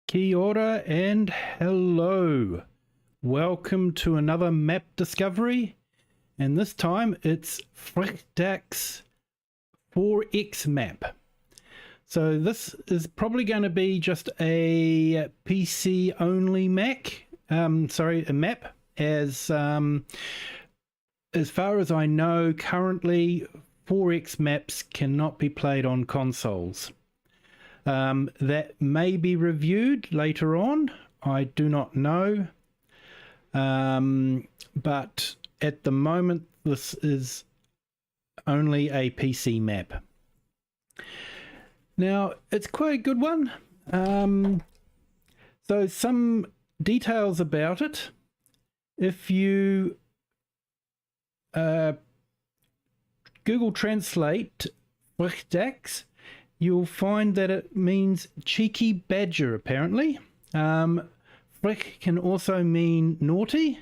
Kia ora and hello. Welcome to another map discovery, and this time it's FrechDachs 4X map. So this is probably going to be just a PC only map, as far as I know currently 4X maps cannot be played on consoles. That may be reviewed later on. I do not know. But at the moment, this is only a PC map. Now, it's quite a good one. So some details about it. If you Google Translate FrechDachs, you'll find that it means cheeky badger, apparently. Frech can also mean naughty.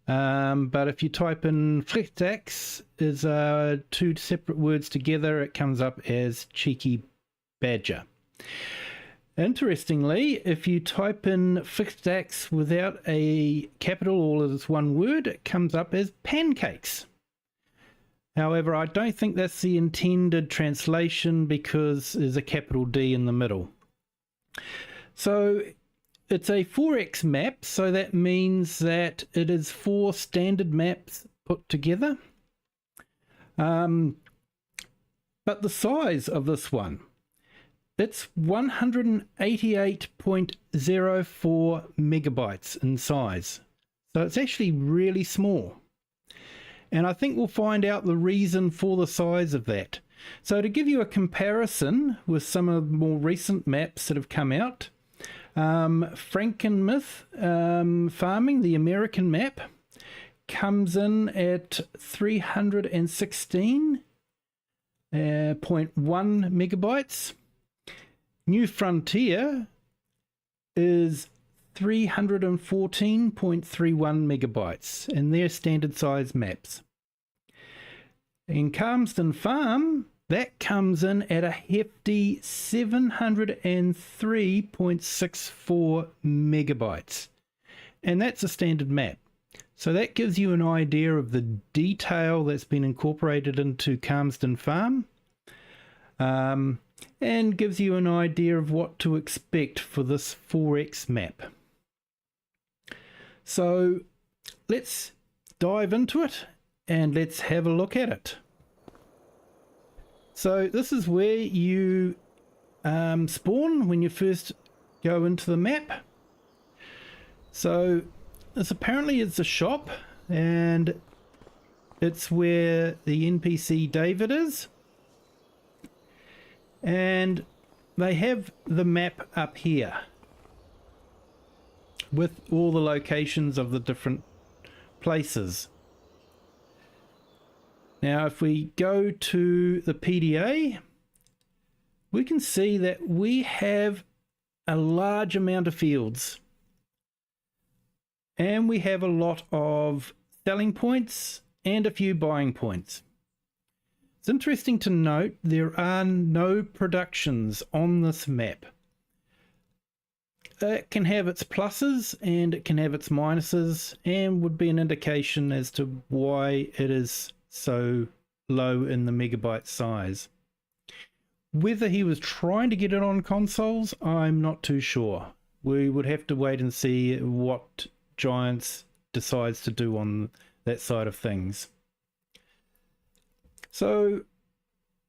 But if you type in FrechDachs is two separate words together, it comes up as cheeky badger. Interestingly, if you type in FrechDachs without a capital, all as one word, it comes up as pancakes. However, I don't think that's the intended translation because there's a capital D in the middle. So it's a 4X map, so that means that it is 4 standard maps put together. But the size of this one, it's 188.04 megabytes in size. So it's actually really small. And I think we'll find out the reason for the size of that. So to give you a comparison with some of the more recent maps that have come out, Frankenmuth Farming, the American map, comes in at 316.1 megabytes. New Frontier is 314.31 megabytes, and they're standard size maps. In Calmsden Farm, that comes in at a hefty 703.64 megabytes, and that's a standard map. So that gives you an idea of the detail that's been incorporated into Calmsden Farm, and gives you an idea of what to expect for this 4X map. So let's dive into it and let's have a look at it. So this is where you spawn when you first go into the map. So this apparently is a shop, and it's where the NPC David is. And they have the map up here with all the locations of the different places. Now if we go to the PDA, we can see that we have a large amount of fields, and we have a lot of selling points and a few buying points. It's interesting to note there are no productions on this map. It can have its pluses and it can have its minuses, and would be an indication as to why it is so low in the megabyte size. Whether he was trying to get it on consoles, I'm not too sure. We would have to wait and see what Giants decides to do on that side of things. So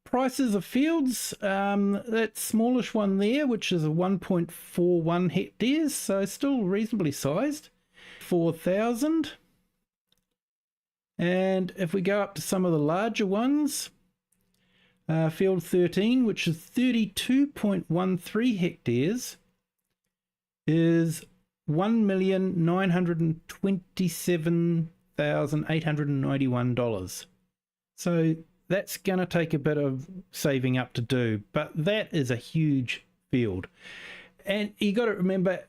prices of fields, that smallish one there, which is a 1.41 hectares, so still reasonably sized, 4,000. And if we go up to some of the larger ones, field 13, which is 32.13 hectares, is $1,927,891. So that's going to take a bit of saving up to do, but that is a huge field. And you got to remember,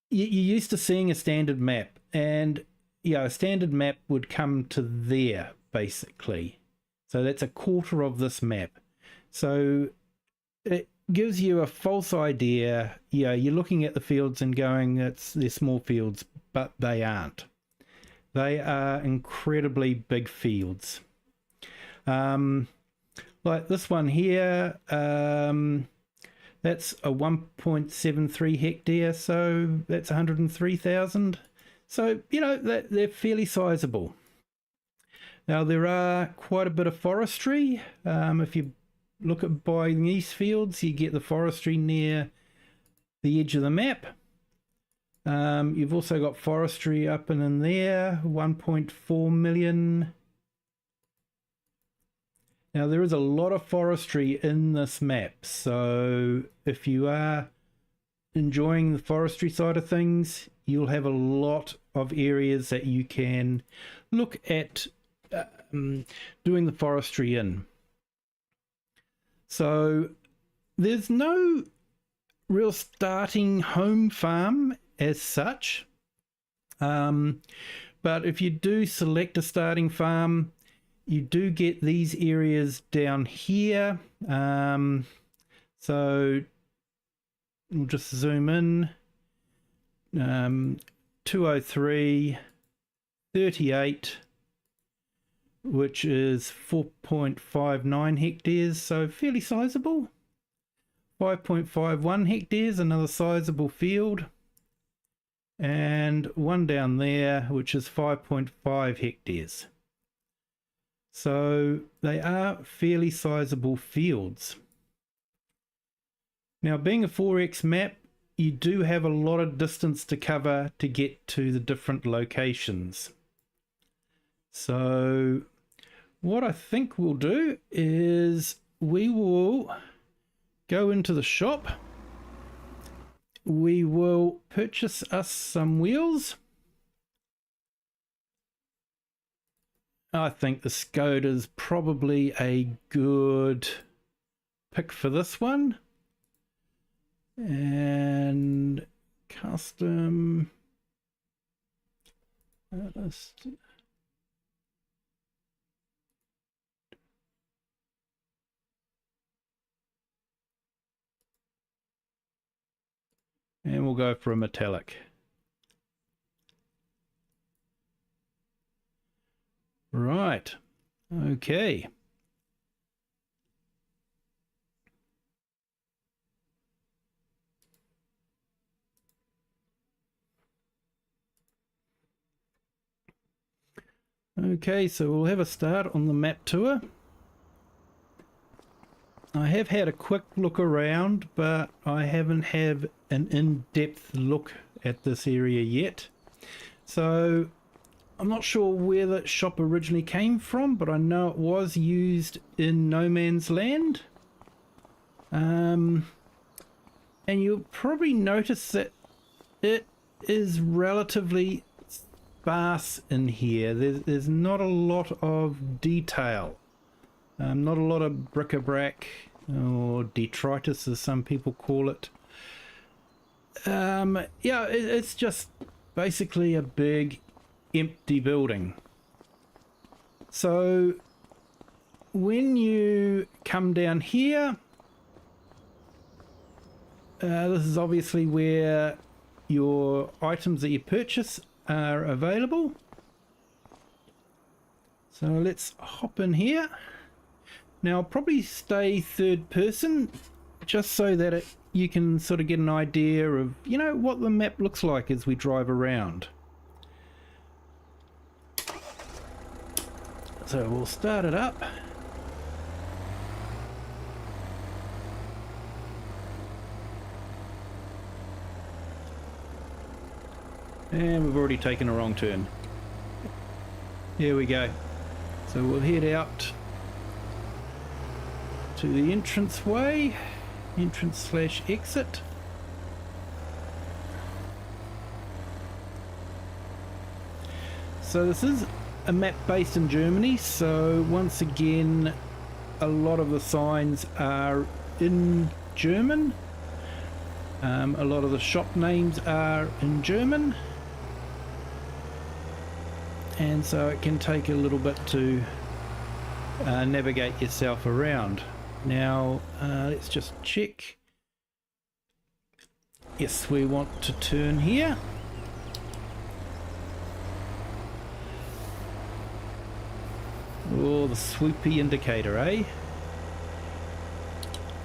you're used to seeing a standard map, and a standard map would come to there basically. So that's a quarter of this map. So gives you a false idea. Yeah, you're looking at the fields and going, they're small fields, but they aren't. They are incredibly big fields. Like this one here, that's a 1.73 hectare, so that's 103,000. So, you know, they're fairly sizable. Now, there are quite a bit of forestry. If you look at buying these fields, you get the forestry near the edge of the map. You've also got forestry up and in there, 1.4 million. Now, there is a lot of forestry in this map, so if you are enjoying the forestry side of things, you'll have a lot of areas that you can look at doing the forestry in. So there's no real starting home farm as such, but if you do select a starting farm, you do get these areas down here. So we'll just zoom in. 203, 38, which is 4.59 hectares, so fairly sizable. 5.51 hectares, another sizable field. And one down there, which is 5.5 hectares. So they are fairly sizable fields. Now, being a 4X map, you do have a lot of distance to cover to get to the different locations. So what I think we'll do is we will go into the shop. We will purchase us some wheels. I think the Skoda's probably a good pick for this one. And custom. And we'll go for a metallic. Right. Okay. Okay, so we'll have a start on the map tour. I have had a quick look around, but I haven't had an in-depth look at this area yet. So I'm not sure where the shop originally came from, but I know it was used in No Man's Land. And you'll probably notice that it is relatively sparse in here. There's not a lot of detail. Not a lot of bric-a-brac or detritus, as some people call it. Yeah, it's just basically a big empty building. So when you come down here, this is obviously where your items that you purchase are available. So let's hop in here. Now I'll probably stay third person just so that you can sort of get an idea of, you know, what the map looks like as we drive around. So we'll start it up. And we've already taken a wrong turn. Here we go. So we'll head out to the entranceway, entrance/exit. So this is a map based in Germany, so once again a lot of the signs are in German. A lot of the shop names are in German, and so it can take a little bit to navigate yourself around. Now let's just check. Yes, we want to turn here. Oh, the swoopy indicator, eh?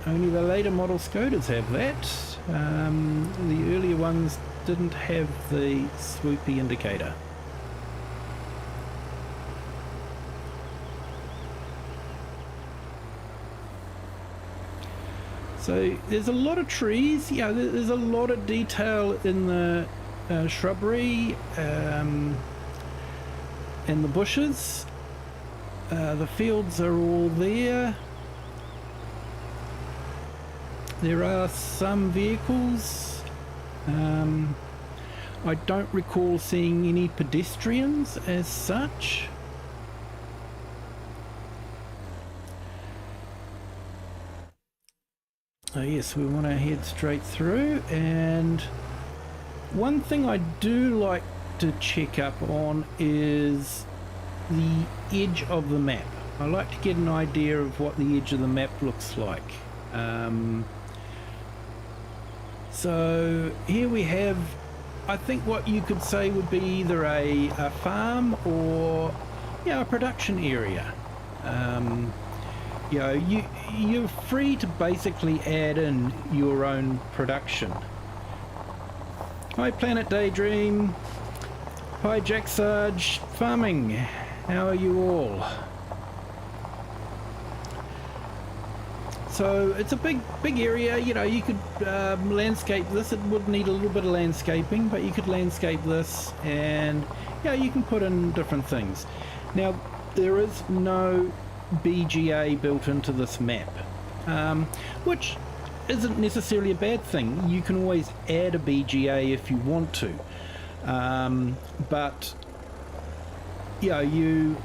Only the later model Skodas have that. The earlier ones didn't have the swoopy indicator. So there's a lot of trees. Yeah, there's a lot of detail in the shrubbery and the bushes. The fields are all there. There are some vehicles. I don't recall seeing any pedestrians as such. Oh yes, we want to head straight through, and one thing I do like to check up on is the edge of the map. I like to get an idea of what the edge of the map looks like. So here we have, I think what you could say would be either a farm or a production area. You're free to basically add in your own production. Hi Planet Daydream, hi Jack Sarge, farming, how are you all? So it's a big area. You could landscape this. It would need a little bit of landscaping, but you could landscape this, and you can put in different things. Now there is no BGA built into this map, which isn't necessarily a bad thing. You can always add a BGA if you want to, but you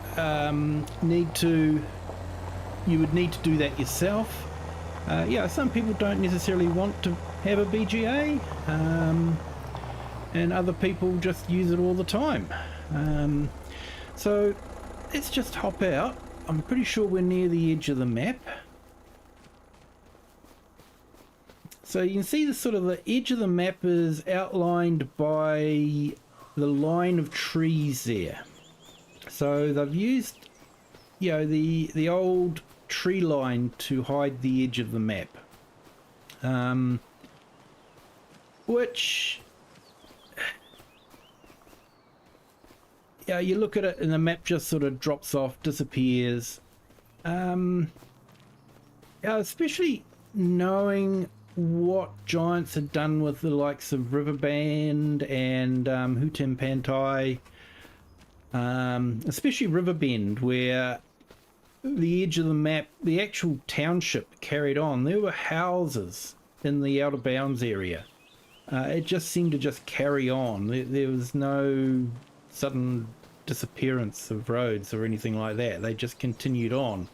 would need to do that yourself. Some people don't necessarily want to have a BGA, and other people just use it all the time. So let's just hop out. I'm pretty sure we're near the edge of the map. So you can see the edge of the map is outlined by the line of trees there. So they've used, the old tree line to hide the edge of the map. Which, you look at it and the map just sort of drops off, disappears. Especially knowing what Giants had done with the likes of Riverbend and Hutim Pantai, especially Riverbend, where the edge of the map, the actual township carried on. There were houses in the outer bounds area. It just seemed to just carry on. There was no sudden disappearance of roads or anything like that. They just continued on.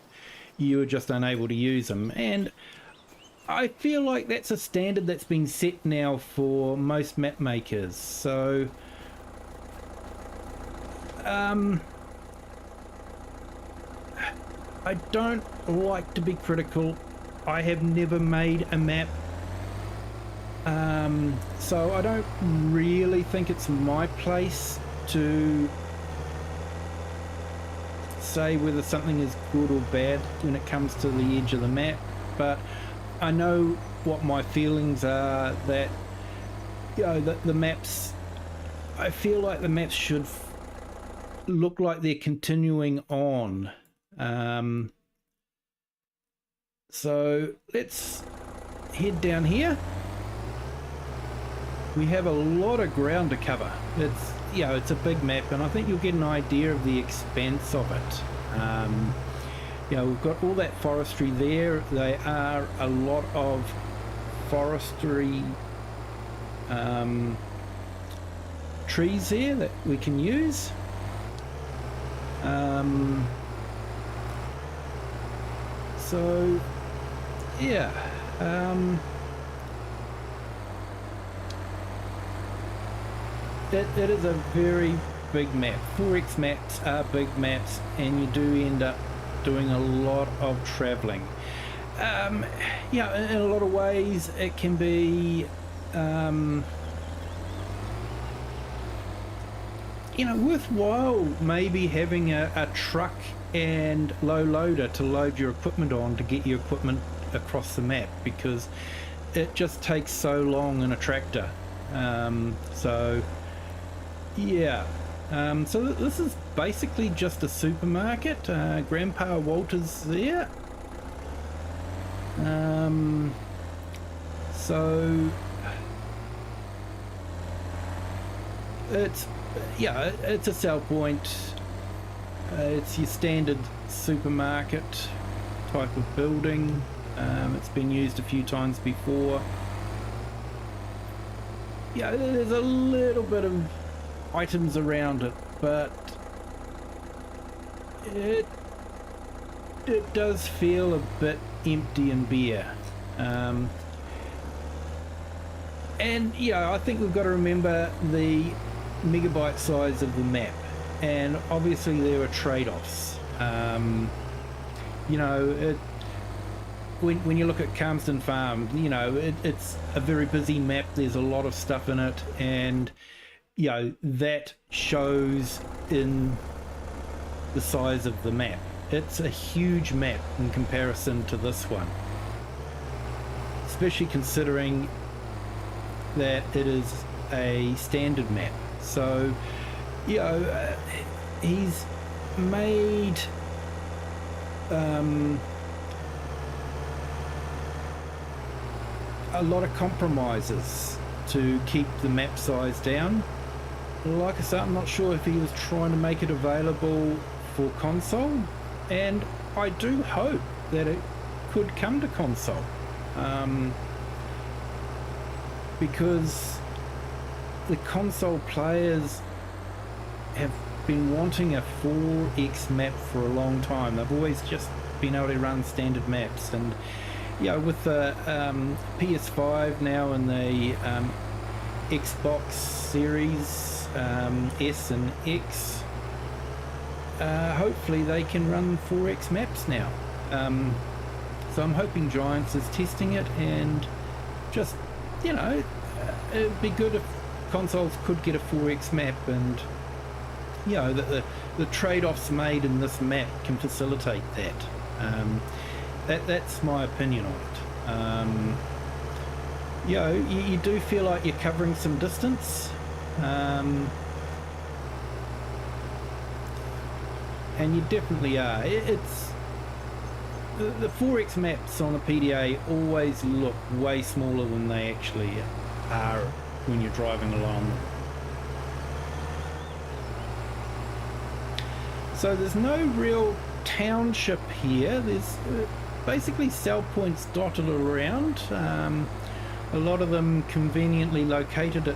You were just unable to use them, and I feel like that's a standard that's been set now for most map makers. So I don't like to be critical. I have never made a map, so I don't really think it's my place to say whether something is good or bad when it comes to the edge of the map. But I know what my feelings are, that the maps, I feel like the maps should look like they're continuing on. So let's head down here. We have a lot of ground to cover. It's a big map, and I think you'll get an idea of the expanse of it. We've got all that forestry there. There are a lot of forestry trees there that we can use. That is a very big map. 4X maps are big maps, and you do end up doing a lot of traveling. yeah, in a lot of ways it can be, you know, worthwhile maybe having a truck and low loader to load your equipment on to get your equipment across the map, because it just takes so long in a tractor. So yeah, so this is basically just a supermarket. Grandpa Walter's there. So it's, yeah, it's a sell point. It's your standard supermarket type of building. It's been used a few times before. Yeah, there's a little bit of items around it, but it does feel a bit empty and bare. And yeah, I think we've got to remember the megabyte size of the map, and obviously there are trade-offs. You know, when you look at Calmsden Farm, you know, it's a very busy map. There's a lot of stuff in it, and you know, that shows in the size of the map. It's a huge map in comparison to this one, especially considering that it is a standard map. So, you know, he's made a lot of compromises to keep the map size down. Like I said, I'm not sure if he was trying to make it available for console, and I do hope that it could come to console, because the console players have been wanting a 4X map for a long time. They've always just been able to run standard maps, and yeah, with the PS5 now and the Xbox Series S and X, hopefully they can run 4X maps now. So I'm hoping Giants is testing it, and just, you know, it'd be good if consoles could get a 4X map, and you know, the trade-offs made in this map can facilitate that. That's my opinion on it. You know, you do feel like you're covering some distance, and you definitely are. It's the 4X maps on a PDA always look way smaller than they actually are when you're driving along them. So there's no real township here. There's basically sell points dotted around, a lot of them conveniently located at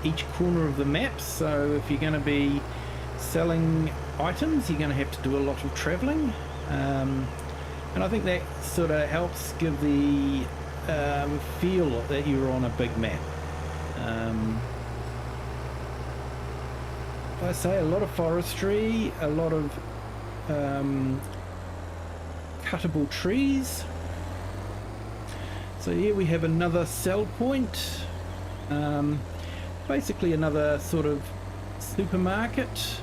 each corner of the map. So if you're going to be selling items, you're going to have to do a lot of travelling, and I think that sort of helps give the feel that you're on a big map. I say a lot of forestry, a lot of cuttable trees. So here we have another sell point, basically another sort of supermarket.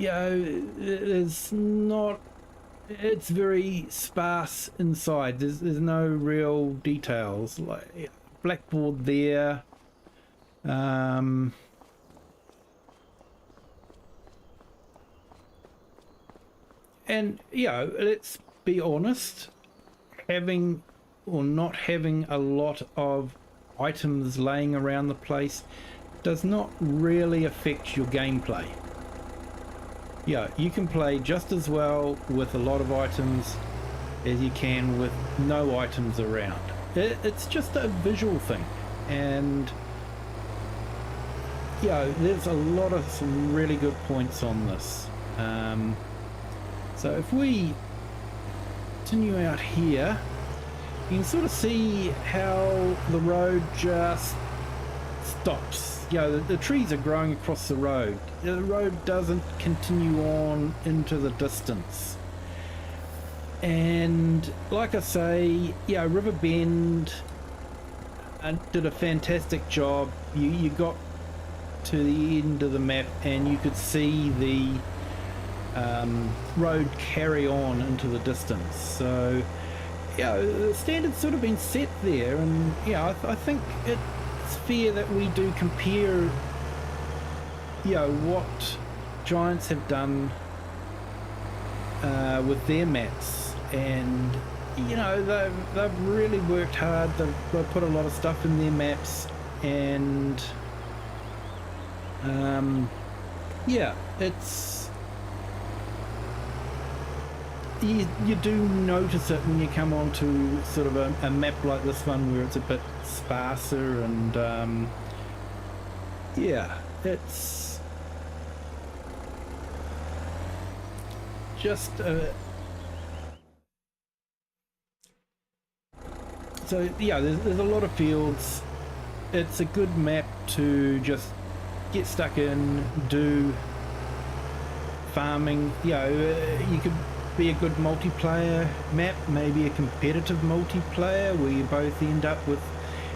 Yeah, there's not, it's very sparse inside. There's no real details, like blackboard there. And you know, let's be honest, having or not having a lot of items laying around the place does not really affect your gameplay. Yeah, you can play just as well with a lot of items as you can with no items around. It's just a visual thing, and yeah, there's a lot of some really good points on this. So if we continue out here, you can sort of see how the road just stops you know, the trees are growing across the road. The road doesn't continue on into the distance. And like I say, yeah, River Bend did a fantastic job. You got to the end of the map and you could see the road carry on into the distance. So yeah, the standard's sort of been set there, and yeah, I think it's fair that we do compare, you know, what Giants have done with their maps. And you know, they've really worked hard. They've put a lot of stuff in their maps, and yeah, it's you do notice it when you come onto sort of a map like this one where it's a bit sparser, and yeah, it's just so yeah, there's a lot of fields. It's a good map to just get stuck in, do farming. You know, you could be a good multiplayer map, maybe a competitive multiplayer where you both end up with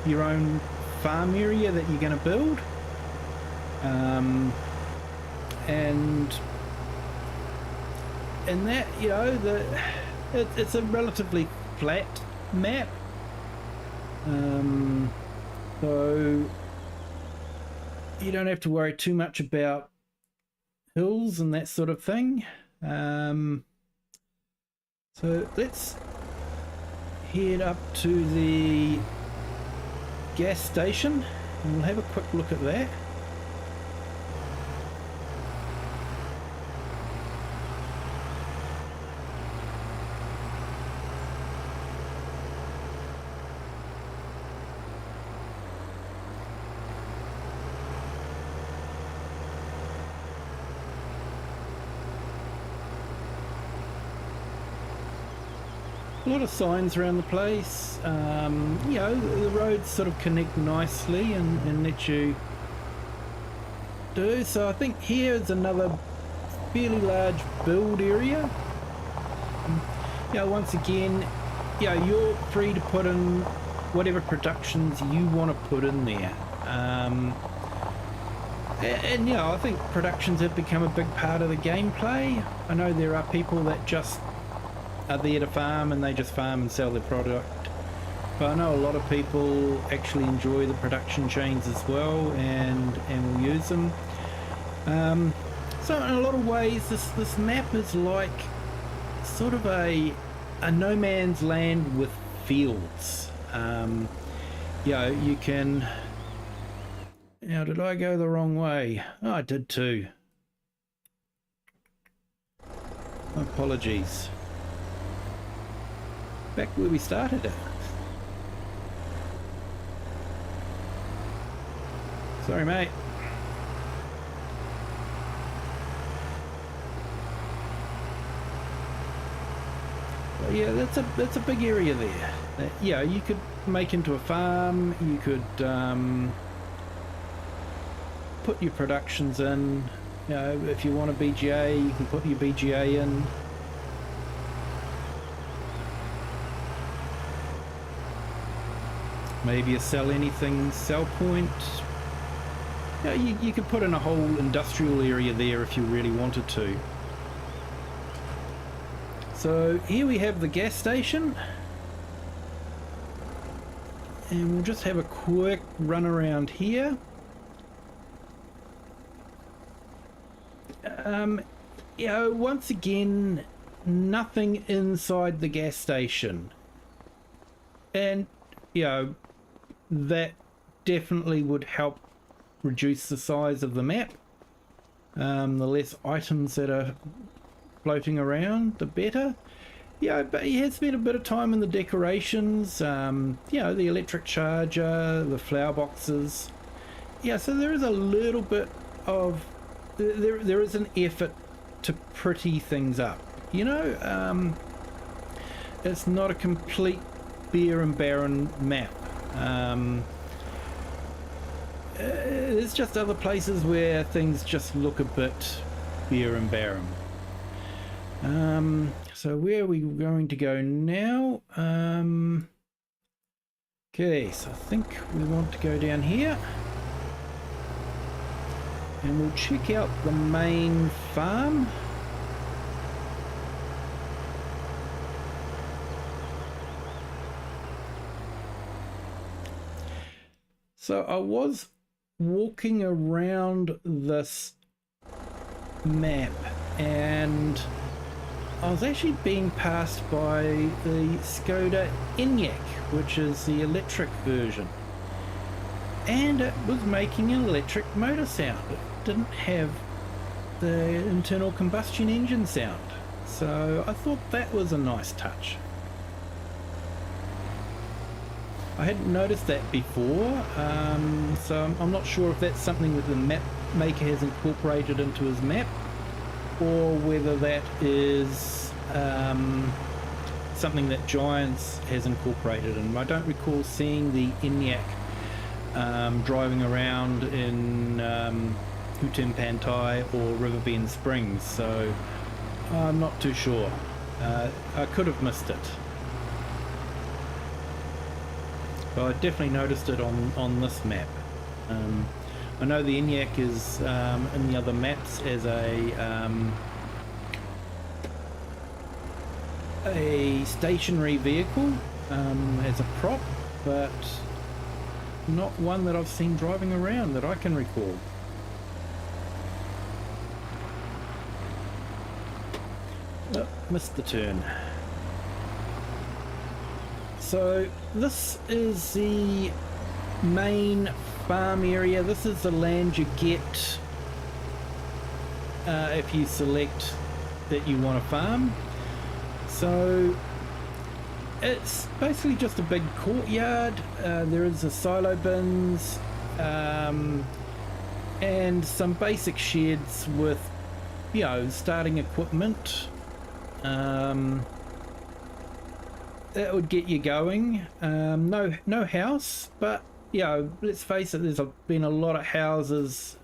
your own farm area that you're going to build. And that, you know, it's a relatively flat map. So you don't have to worry too much about hills and that sort of thing. So let's head up to the gas station and we'll have a quick look at that. A lot of signs around the place. You know, the roads sort of connect nicely and let you do. So I think here is another fairly large build area. You know, once again, you know, you're free to put in whatever productions you want to put in there. And you know, I think productions have become a big part of the gameplay. I know there are people that just are there to farm and they just farm and sell their product, but I know a lot of people actually enjoy the production chains as well and will use them. So in a lot of ways this map is like sort of a no man's land with fields. You know, you can, now did I go the wrong way? Oh, I did too. Apologies. Back where we started it. Sorry, mate. But yeah, that's a big area there. Yeah, you could make into a farm. You could put your productions in. You know, if you want a BGA, you can put your BGA in. Maybe a sell anything sell point. Yeah, you could put in a whole industrial area there if you really wanted to. So here we have the gas station. And we'll just have a quick run around here. You know, once again, nothing inside the gas station. And, you know, that definitely would help reduce the size of the map. The less items that are floating around, the better. Yeah, but he has spent a bit of time in the decorations. You know, the electric charger, the flower boxes. Yeah, so there is a little bit of there is an effort to pretty things up. You know, it's not a complete bare and barren map. there's just other places where things just look a bit bare and barren. So where are we going to go now? Okay, so I think we want to go down here. And we'll check out the main farm. So I was walking around this map and I was actually being passed by the Skoda Enyaq, which is the electric version, and it was making an electric motor sound. It didn't have the internal combustion engine sound, so I thought that was a nice touch. I hadn't noticed that before, so I'm not sure if that's something that the map maker has incorporated into his map, or whether that is something that Giants has incorporated. And I don't recall seeing the Enyaq driving around in Hutim or Riverbend Springs, so I'm not too sure. I could have missed it. But I definitely noticed it on this map. I know the Enyaq is in the other maps as a stationary vehicle, as a prop, but not one that I've seen driving around that I can recall. Oh, missed the turn. So this is the main farm area. This is the land you get if you select that you want to farm. So it's basically just a big courtyard. There is a silo bins and some basic sheds with, you know, starting equipment. That would get you going. No house, but you know, let's face it, there's been a lot of houses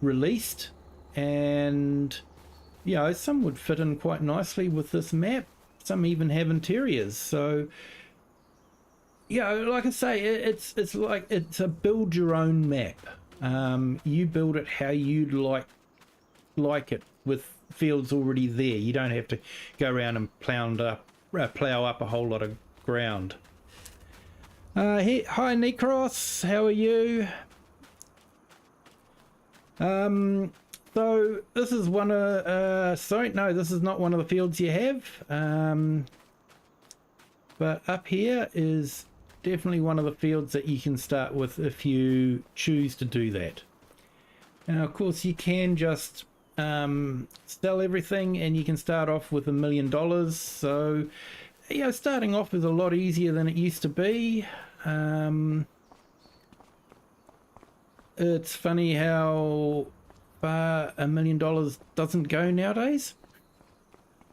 released, and you know, some would fit in quite nicely with this map. Some even have interiors. So you know, like I say, it's a build your own map. You build it how you'd like it, with fields already there. You don't have to go around and plow up a whole lot of ground. Hey, hi Necros, how are you? So this is one of sorry, no, this is not one of the fields you have, but up here is definitely one of the fields that you can start with if you choose to do that. Now of course you can just sell everything and you can start off with $1 million. So you know, starting off is a lot easier than it used to be. It's funny how far $1 million doesn't go nowadays,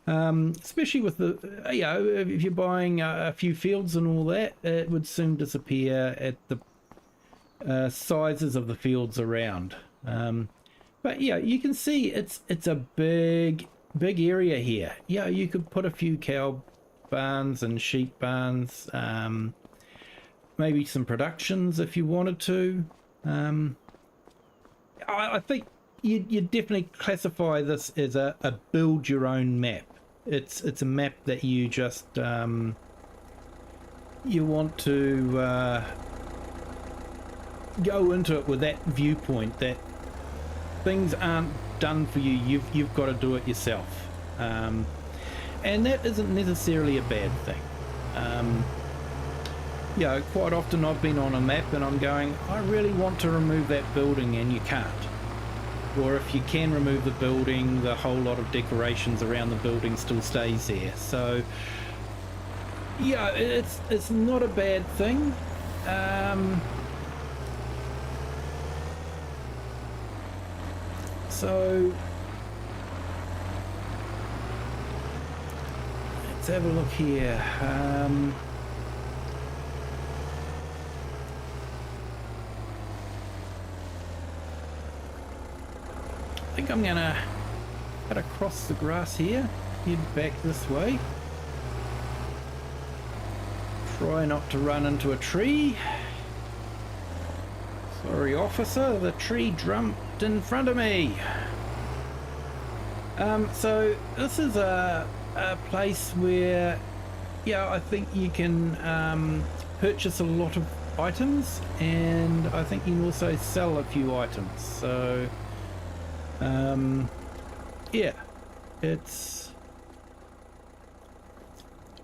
especially with the, you know, if you're buying a few fields and all that, it would soon disappear at the sizes of the fields around. But yeah, you can see it's a big area here. Yeah, you could put a few cow barns and sheep barns, maybe some productions if you wanted to. I think you definitely classify this as a build your own map. It's a map that you just you want to go into it with that viewpoint that things aren't done for you. You've got to do it yourself, and that isn't necessarily a bad thing. You know, quite often I've been on a map and I'm going, I really want to remove that building, and you can't. Or if you can remove the building, the whole lot of decorations around the building still stays there. So yeah, it's not a bad thing. So let's have a look here. think I'm gonna cut across the grass here, head back this way. Try not to run into a tree. Sorry, officer, the tree jumped in front of me. So this is a place where, yeah, I think you can purchase a lot of items, and I think you can also sell a few items. So yeah,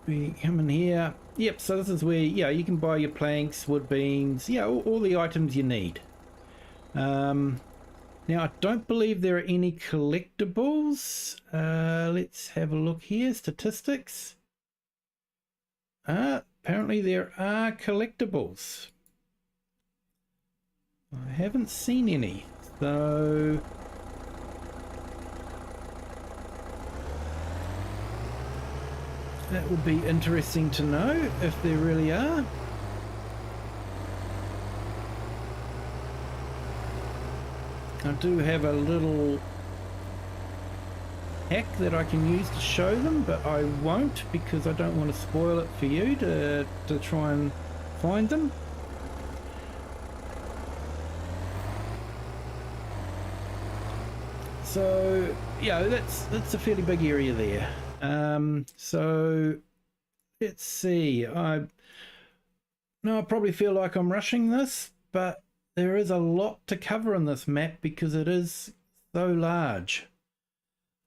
we come in here. Yep, so this is where, yeah, you can buy your planks, wood beams, yeah, all the items you need. Now I don't believe there are any collectibles. Let's have a look here. Statistics. Apparently there are collectibles. I haven't seen any, so that would be interesting to know if there really are. I do have a little hack that I can use to show them, but I won't because I don't want to spoil it for you to try and find them. So yeah, that's a fairly big area there. So let's see. I probably feel like I'm rushing this, but there is a lot to cover in this map because it is so large.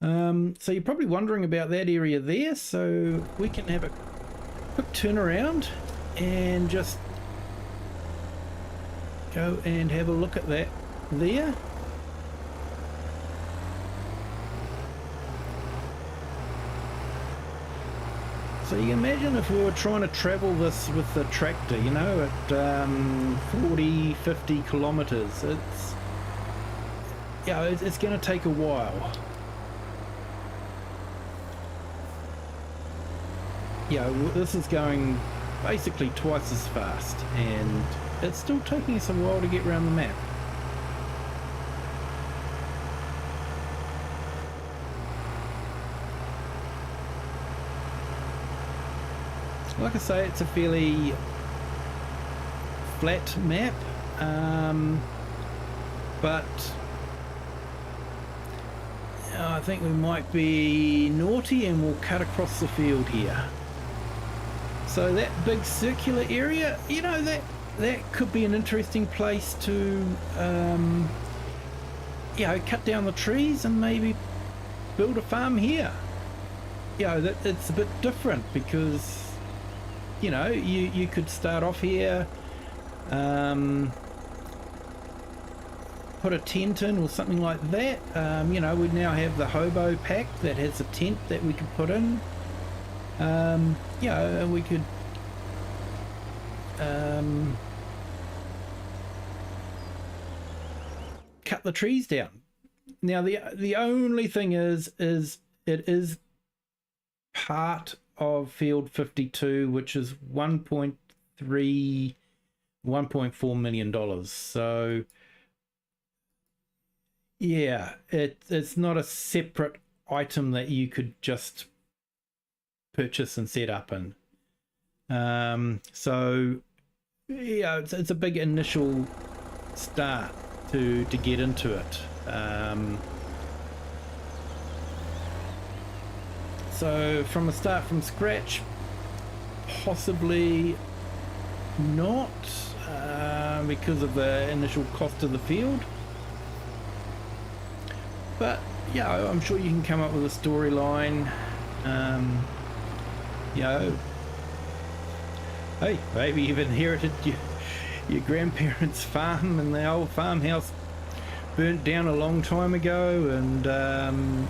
So you're probably wondering about that area there, so we can have a quick turn around and just go and have a look at that there. So you can imagine if we were trying to travel this with the tractor, you know, at 40, 50 kilometers, it's going to take a while. Yeah, this is going basically twice as fast, and it's still taking us a while to get around the map. Like I say, it's a fairly flat map, but I think we might be naughty and we'll cut across the field here. So that big circular area, you know, that could be an interesting place to you know, cut down the trees and maybe build a farm here. You know, it's a bit different because, you know, you could start off here, put a tent in or something like that. You know, we now have the hobo pack that has a tent that we could put in. You know, and we could cut the trees down. Now the only thing is it is part of field 52, which is 1.4 million dollars. So yeah, it's not a separate item that you could just purchase and set up in. So yeah, it's a big initial start to get into it. So from a start from scratch, possibly not, because of the initial cost of the field. But yeah, I'm sure you can come up with a storyline. You know, hey, maybe you've inherited your grandparents' farm and the old farmhouse burnt down a long time ago, and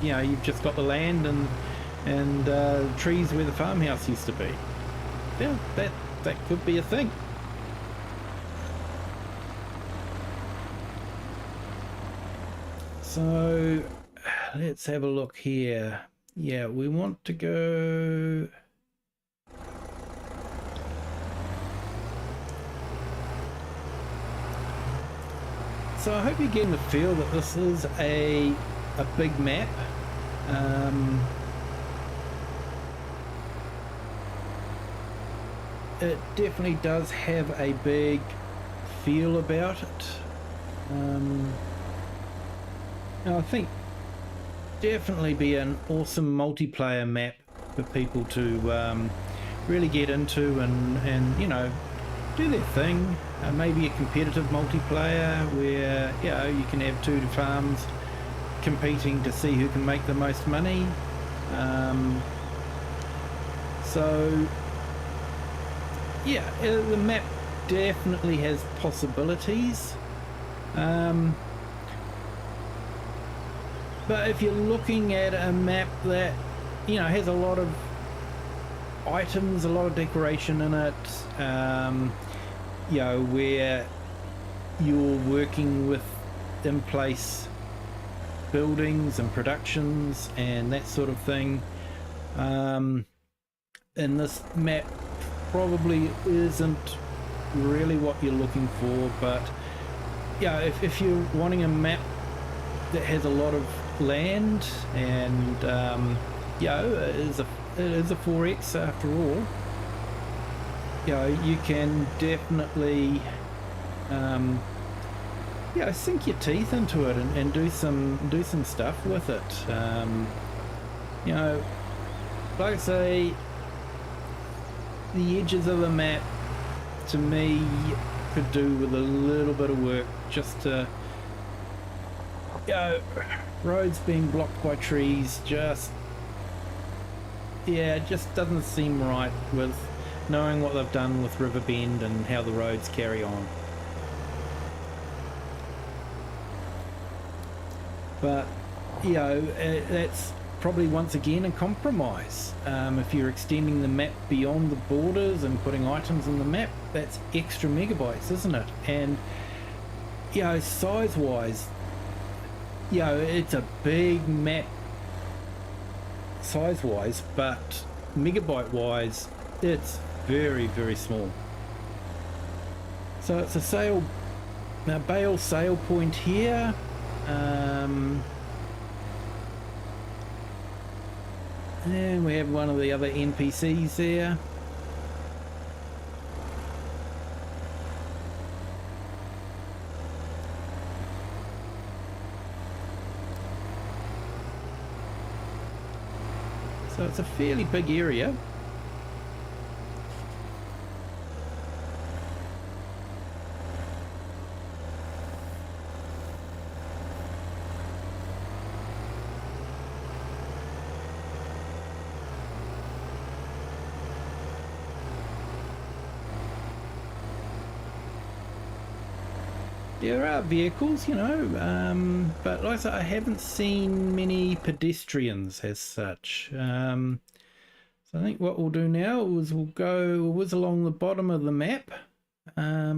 you know, you've just got the land and trees where the farmhouse used to be. Yeah, that could be a thing. So let's have a look here. Yeah, we want to go. So I hope you're getting the feel that this is a a big map. It definitely does have a big feel about it. I think definitely be an awesome multiplayer map for people to really get into and you know, do their thing. Maybe a competitive multiplayer where, you know, you can have two farms competing to see who can make the most money. So yeah, the map definitely has possibilities. But if you're looking at a map that, you know, has a lot of items, a lot of decoration in it, you know, where you're working with in-place buildings and productions and that sort of thing, and this map probably isn't really what you're looking for. But yeah, if you're wanting a map that has a lot of land and you know, it is a 4X after all, you know, you can definitely you know, sink your teeth into it and do some stuff with it. You know, like I say, the edges of the map to me could do with a little bit of work, just to, you know, roads being blocked by trees, just, yeah, it just doesn't seem right with knowing what they've done with Riverbend and how the roads carry on. But, you know, that's probably once again a compromise. If you're extending the map beyond the borders and putting items on the map, that's extra megabytes, isn't it? And, you know, size wise, you know, it's a big map size wise, but megabyte wise it's very, very small. So it's a Bale sale point here. And we have one of the other NPCs there. So it's a fairly big area. There are vehicles, you know, but like I said, I haven't seen many pedestrians as such. So I think what we'll do now is we'll whiz along the bottom of the map. Yeah,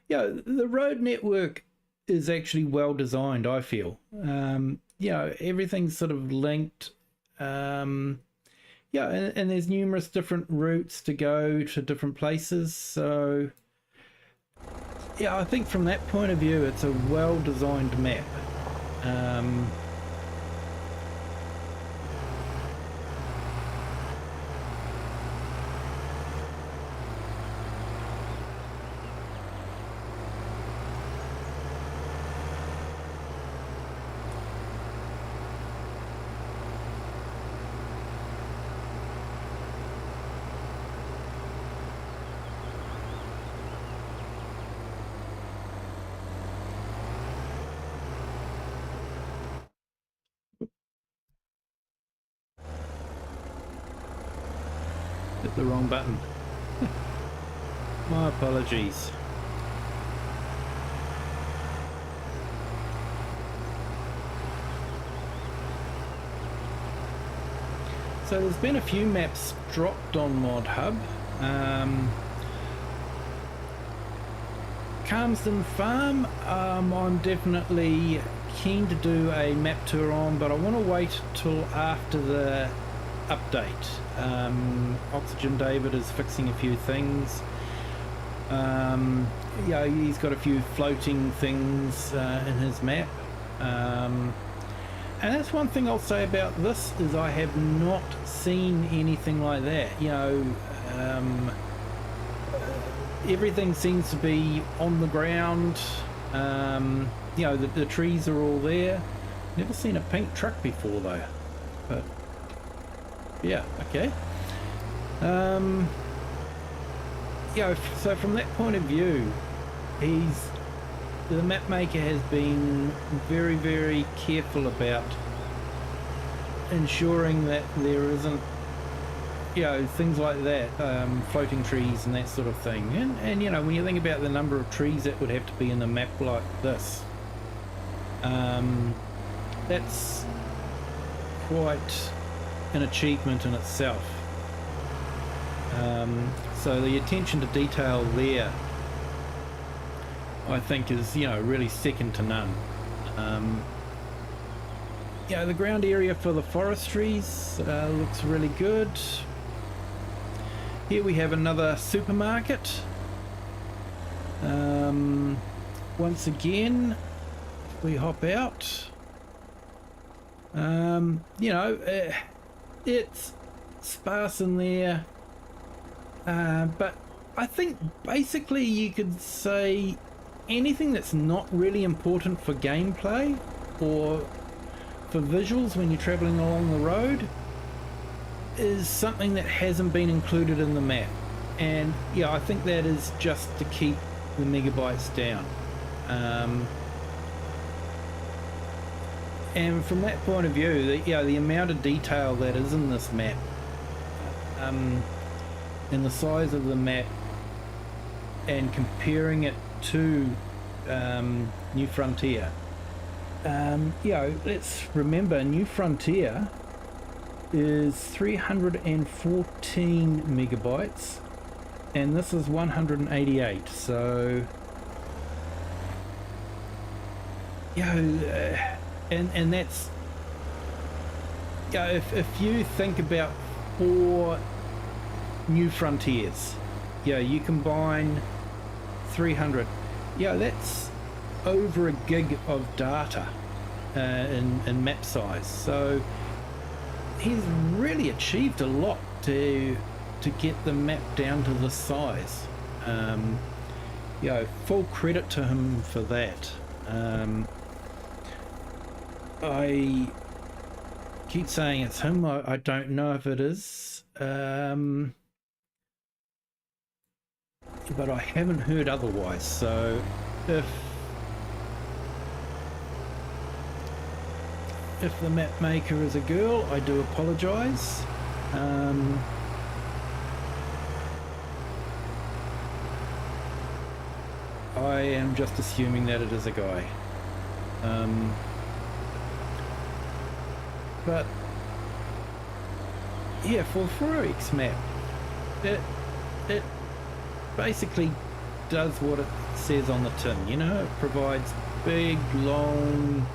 the road network is actually well designed, I feel. You know, everything's sort of linked. Yeah, and there's numerous different routes to go to different places, so yeah, I think from that point of view, it's a well-designed map. Hit the wrong button. My apologies. So there's been a few maps dropped on Mod Hub. Calmsden Farm, I'm definitely keen to do a map tour on, but I want to wait till after the update. Oxygen David is fixing a few things. Yeah, he's got a few floating things in his map. And that's one thing I'll say about this, is I have not seen anything like that. You know, everything seems to be on the ground. You know, the trees are all there. Never seen a pink truck before though, but yeah, okay. You know, so from that point of view, the map maker has been very, very careful about ensuring that there isn't, you know, things like that, floating trees and that sort of thing. And you know, when you think about the number of trees that would have to be in a map like this, that's quite an achievement in itself. So the attention to detail there, I think, is, you know, really second to none. You know, the ground area for the forestries looks really good. Here we have another supermarket. Once again, if we hop out, you know, it's sparse in there, but I think basically you could say anything that's not really important for gameplay or for visuals when you're traveling along the road is something that hasn't been included in the map. And yeah, I think that is just to keep the megabytes down. And from that point of view, the amount of detail that is in this map, and the size of the map, and comparing it to New Frontier, you know, let's remember New Frontier is 314 megabytes and this is 188, so you know, and that's, you know, if you think about 4 New Frontiers, yeah, you combine 300, yeah, that's over a gig of data in map size. So he's really achieved a lot to get the map down to this size. You know, full credit to him for that. I keep saying it's him. I don't know if it is, but I haven't heard otherwise. So if the map maker is a girl, I do apologize. I am just assuming that it is a guy. But yeah, for FrechDachs Map, it basically does what it says on the tin. You know, it provides big, long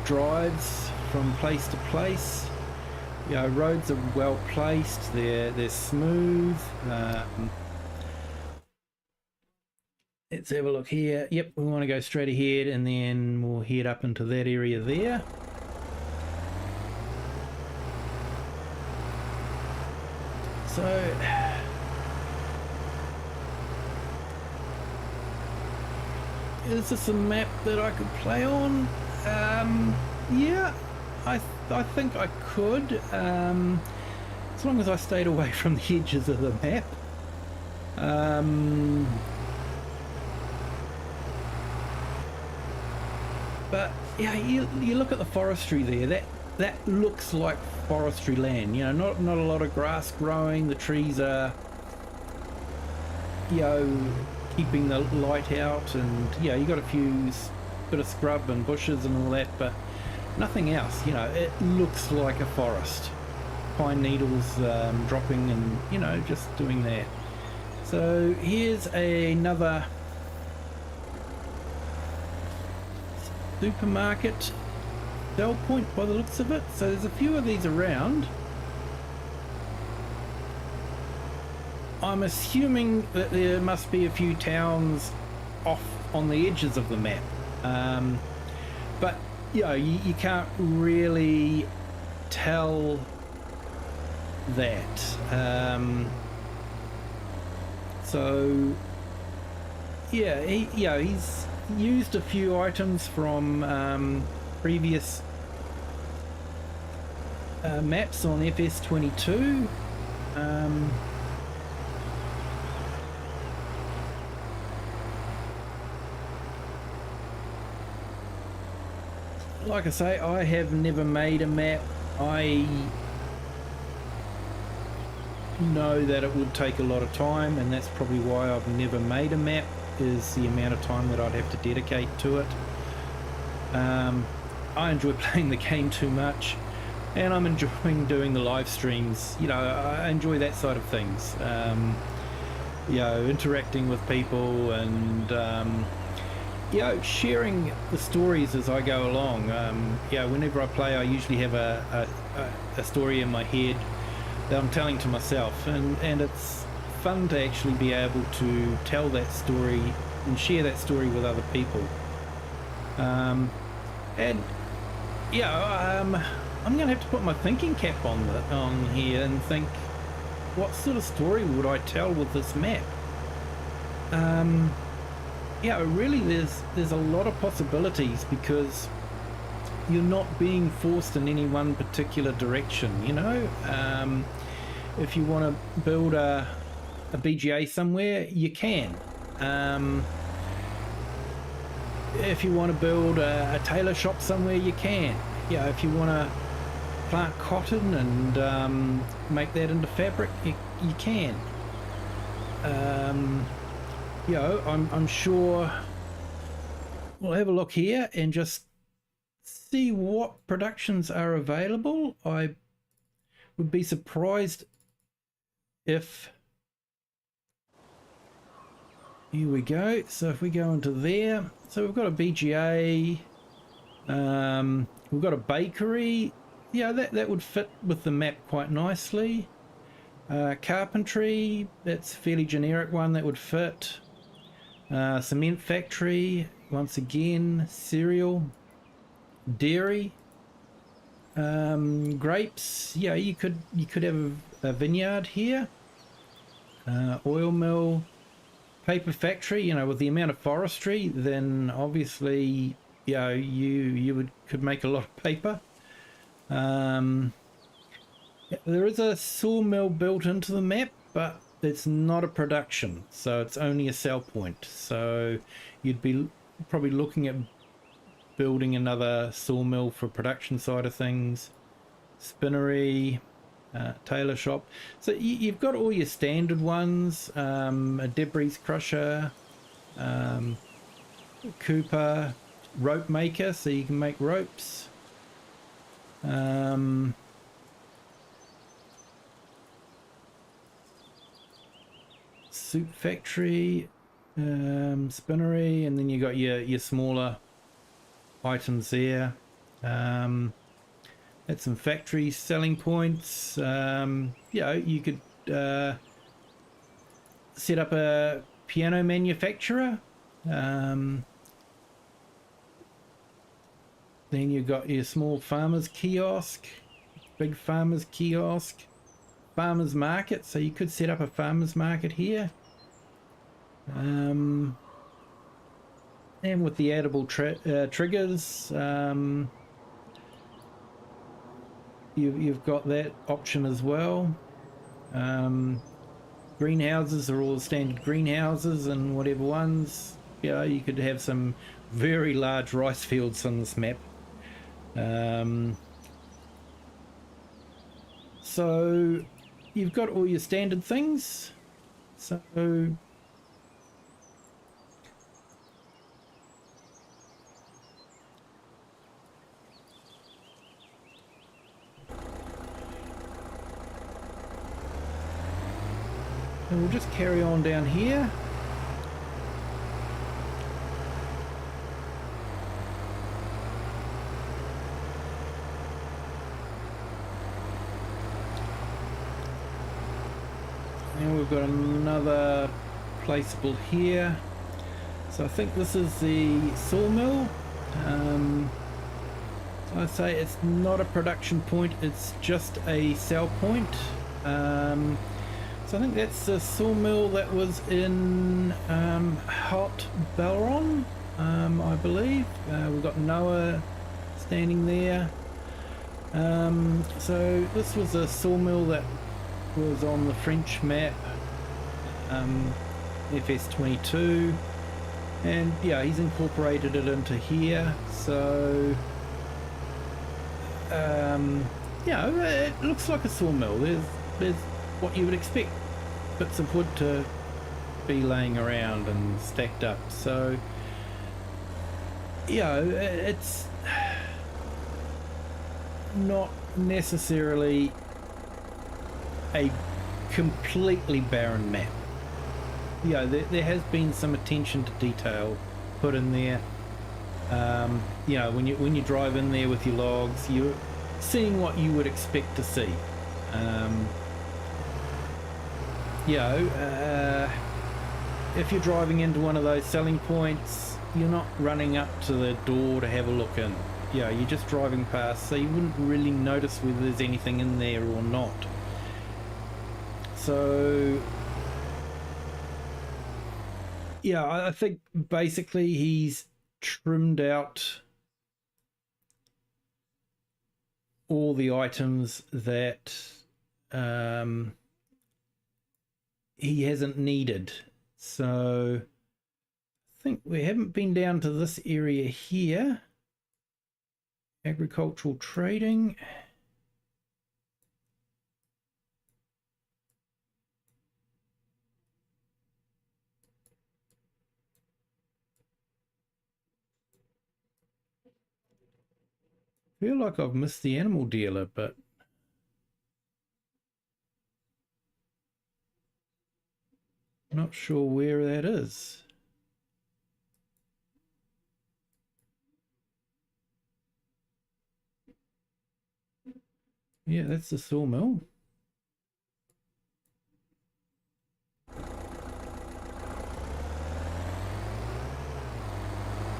drives from place to place. You know, roads are well placed. They're smooth. Let's have a look here. Yep, we want to go straight ahead and then we'll head up into that area there. So is this a map that I could play on? Yeah, I think I could, as long as I stayed away from the edges of the map. But yeah, you look at the forestry there. That looks like forestry land. You know, not a lot of grass growing. The trees are, you know, keeping the light out, and yeah, you got a few bit of scrub and bushes and all that, but nothing else. You know, it looks like a forest. Pine needles dropping, and you know, just doing that. So here's another supermarket sell point by the looks of it. So there's a few of these around. I'm assuming that there must be a few towns off on the edges of the map, but you can't really tell that. So yeah, he's used a few items from previous maps on FS22. Like I say, I have never made a map. I know that it would take a lot of time, and that's probably why I've never made a map, is the amount of time that I'd have to dedicate to it. I enjoy playing the game too much, and I'm enjoying doing the live streams. I enjoy that side of things. Interacting with people and sharing the stories as I go along. Whenever I play, I usually have a story in my head that I'm telling to myself, and it's fun to actually be able to tell that story and share that story with other people. I'm gonna have to put my thinking cap on here and think, what sort of story would I tell with this map? Really there's a lot of possibilities, because you're not being forced in any one particular direction. If you want to build a BGA somewhere, you can. If you want to build a tailor shop somewhere, you can. If you want to plant cotton and make that into fabric, you can. I'm sure we'll have a look here and just see what productions are available. I would be surprised if... Here we go. So if we go into there, so we've got a BGA, we've got a bakery. That would fit with the map quite nicely. Carpentry, that's a fairly generic one that would fit. Cement factory, once again. Cereal, dairy, grapes. You could have a vineyard here. Oil mill, paper factory. With the amount of forestry, then obviously you could make a lot of paper. There is a sawmill built into the map, but it's not a production, so it's only a sell point. So you'd be probably looking at building another sawmill for production side of things. Spinnery, tailor shop. So you've got all your standard ones. A debris crusher, Cooper, rope maker, so you can make ropes. Soup factory, spinnery, and then you got your smaller items there. That's some factory selling points. You could set up a piano manufacturer. Then you've got your small farmers kiosk, big farmers kiosk, farmers market. So you could set up a farmers market here. And with the addable triggers, you've got that option as well. Greenhouses are all standard greenhouses and whatever ones. You could have some very large rice fields on this map. So you've got all your standard things. So and we'll just carry on down here. And we've got another placeable here. So I think this is the sawmill. I say it's not a production point, it's just a sell point. So I think that's the sawmill that was in Hot Belron, I believe. We've got Noah standing there. So this was a sawmill that was on the French map, FS22, and yeah, he's incorporated it into here. So yeah, it looks like a sawmill. There's what you would expect, bits of wood to be laying around and stacked up. So yeah, it's not necessarily a completely barren map. Yeah, there has been some attention to detail put in there. You know, when you drive in there with your logs, you're seeing what you would expect to see. You know, if you're driving into one of those selling points, you're not running up to the door to have a look in. Yeah, you're just driving past, so you wouldn't really notice whether there's anything in there or not. So yeah, I think basically he's trimmed out all the items that he hasn't needed. So I think we haven't been down to this area here. Agricultural trading. I feel like I've missed the animal dealer, but not sure where that is. Yeah, that's the sawmill.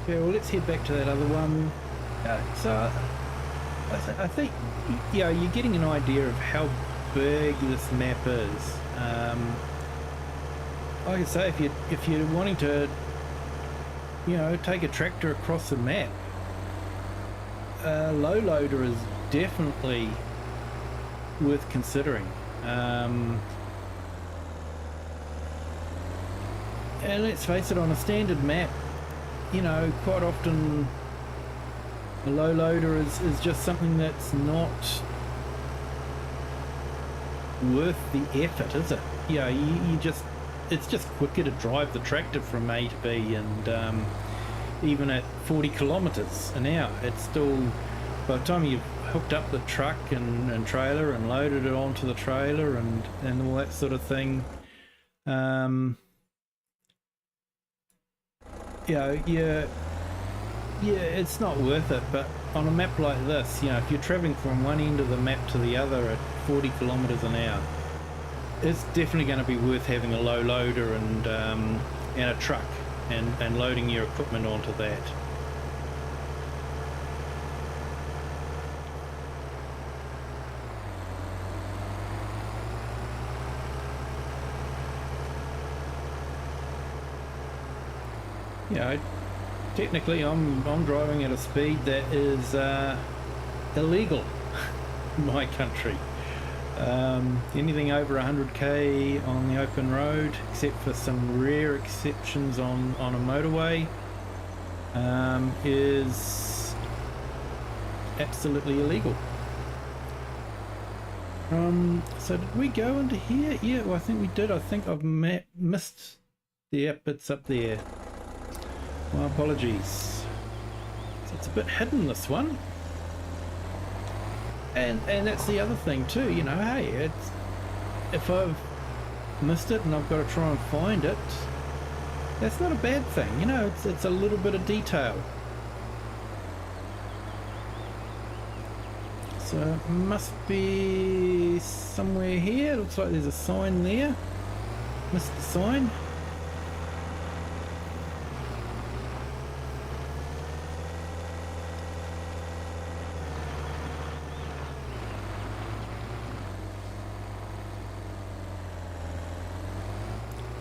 Yeah, well, let's head back to that other one. So I think, you know, you're getting an idea of how big this map is. Like I say, if you're wanting to, you know, take a tractor across the map, a low loader is definitely worth considering. And let's face it, on a standard map, you know, quite often a low loader is just something that's not worth the effort, is it? You know, you just, it's just quicker to drive the tractor from A to B, and even at 40 kilometers an hour, it's still, by the time you've hooked up the truck and trailer and loaded it onto the trailer and all that sort of thing, you know, yeah, it's not worth it. But on a map like this, you know, if you're traveling from one end of the map to the other at 40 kilometers an hour, it's definitely going to be worth having a low loader and a truck and loading your equipment onto that. You know, technically I'm driving at a speed that is illegal in my country. Anything over 100k on the open road, except for some rare exceptions on a motorway, is absolutely illegal. So did we go into here? Yeah, well, I think we did. I think I've missed the bits up there. My apologies. So it's a bit hidden, this one. And that's the other thing too, you know, hey, it's, if I've missed it and I've got to try and find it, that's not a bad thing, you know, it's a little bit of detail. So it must be somewhere here. Looks like there's a sign there. Missed the sign.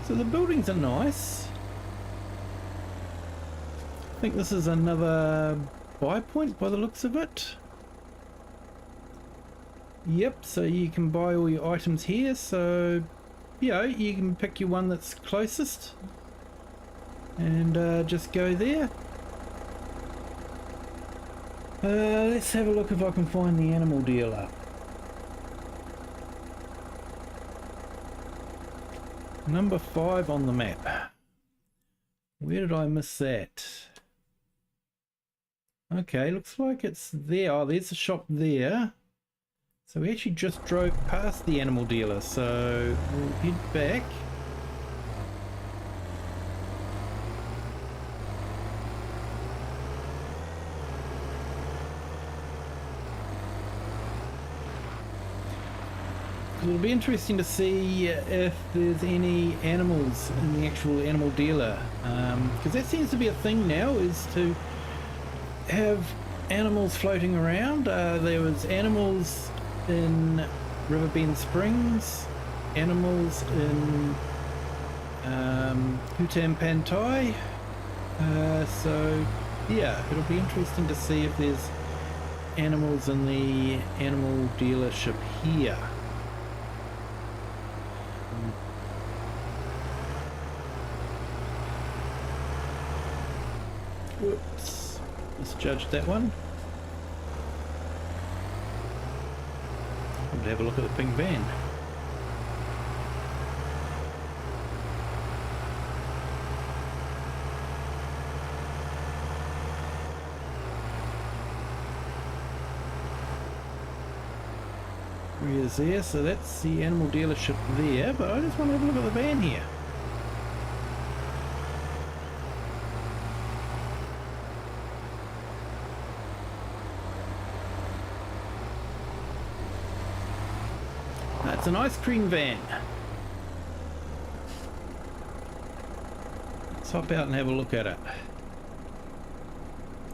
So the buildings are nice. I think this is another buy point by the looks of it. Yep, so you can buy all your items here, so you can pick your one that's closest and just go there. Let's have a look if I can find the animal dealer. Number 5 on the map. Where did I miss that? Okay, looks like it's there. Oh, there's the shop there. So we actually just drove past the animal dealer, so we'll head back. It'll be interesting to see if there's any animals in the actual animal dealer, because that seems to be a thing now, is to have animals floating around. There was animals in Riverbend Springs, animals in Hutan Pantai, so yeah, it'll be interesting to see if there's animals in the animal dealership here. Whoops, misjudged that one. I'm gonna have a look at the pink van. Where is there? So that's the animal dealership there, but I just want to have a look at the van here. It's an ice cream van. Let's hop out and have a look at it.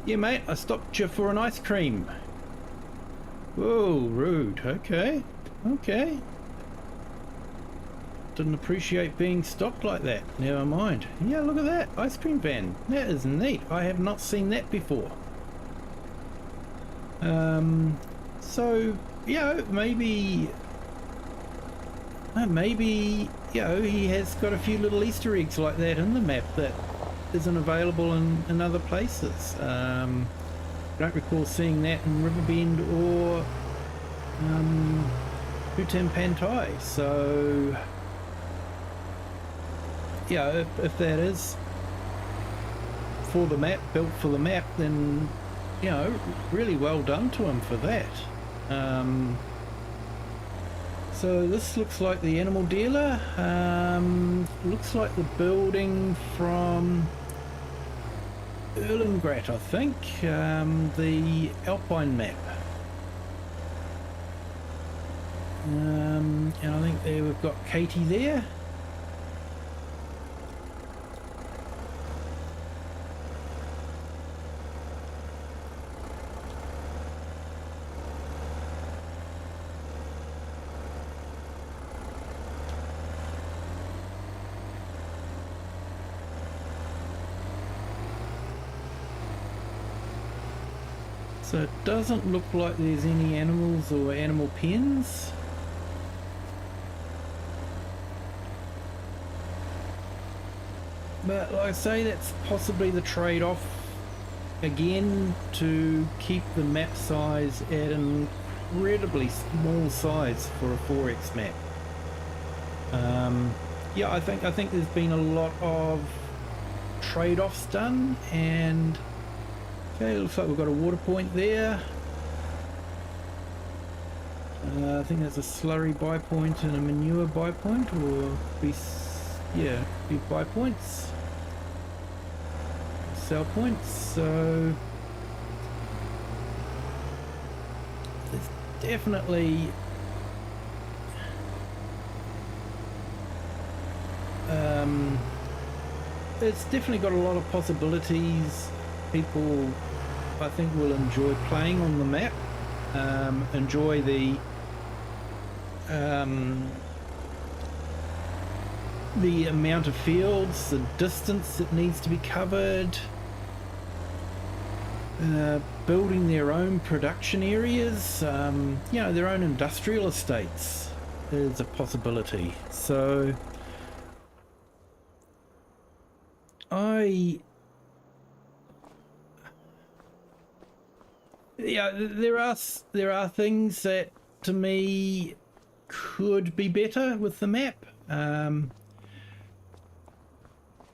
Yeah, mate, I stopped you for an ice cream. Whoa, rude. Okay, okay. Didn't appreciate being stopped like that. Never mind. Yeah, look at that ice cream van. That is neat. I have not seen that before. So maybe he has got a few little Easter eggs like that in the map that isn't available in other places. I don't recall seeing that in Riverbend or Hutan Pantai. So if that is for the map, built for the map, then really well done to him for that. So this looks like the animal dealer. Looks like the building from Erlengrat, I think, the Alpine map. And I think there we've got Katie there. So it doesn't look like there's any animals or animal pens. But like I say, that's possibly the trade-off again, to keep the map size at an incredibly small size for a 4X map. Yeah, I think there's been a lot of trade-offs done, and okay, looks like we've got a water point there. I think there's a slurry buy point and a manure buy point, or be buy points, sell points. So there's definitely it's definitely got a lot of possibilities. People, I think, will enjoy playing on the map, enjoy the the amount of fields, the distance that needs to be covered, building their own production areas, you know, their own industrial estates is a possibility. So yeah, there are things that to me could be better with the map.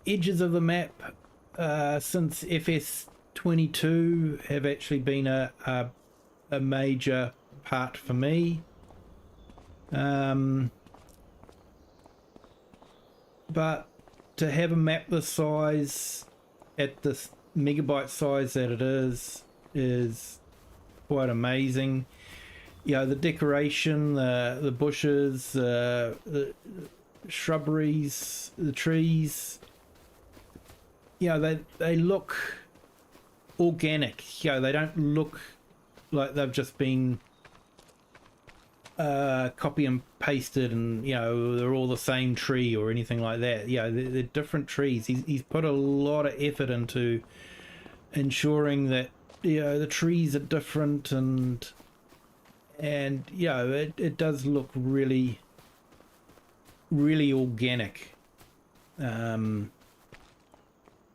Edges of the map since FS22 have actually been a major part for me. But to have a map this size at this megabyte size that it is quite amazing. You know, the decoration, the bushes, the shrubberies, the trees, you know, they look organic. You know, they don't look like they've just been copy and pasted and, you know, they're all the same tree or anything like that. You know, they're different trees. He's put a lot of effort into ensuring that, you know, the trees are different, and you know, it does look really organic.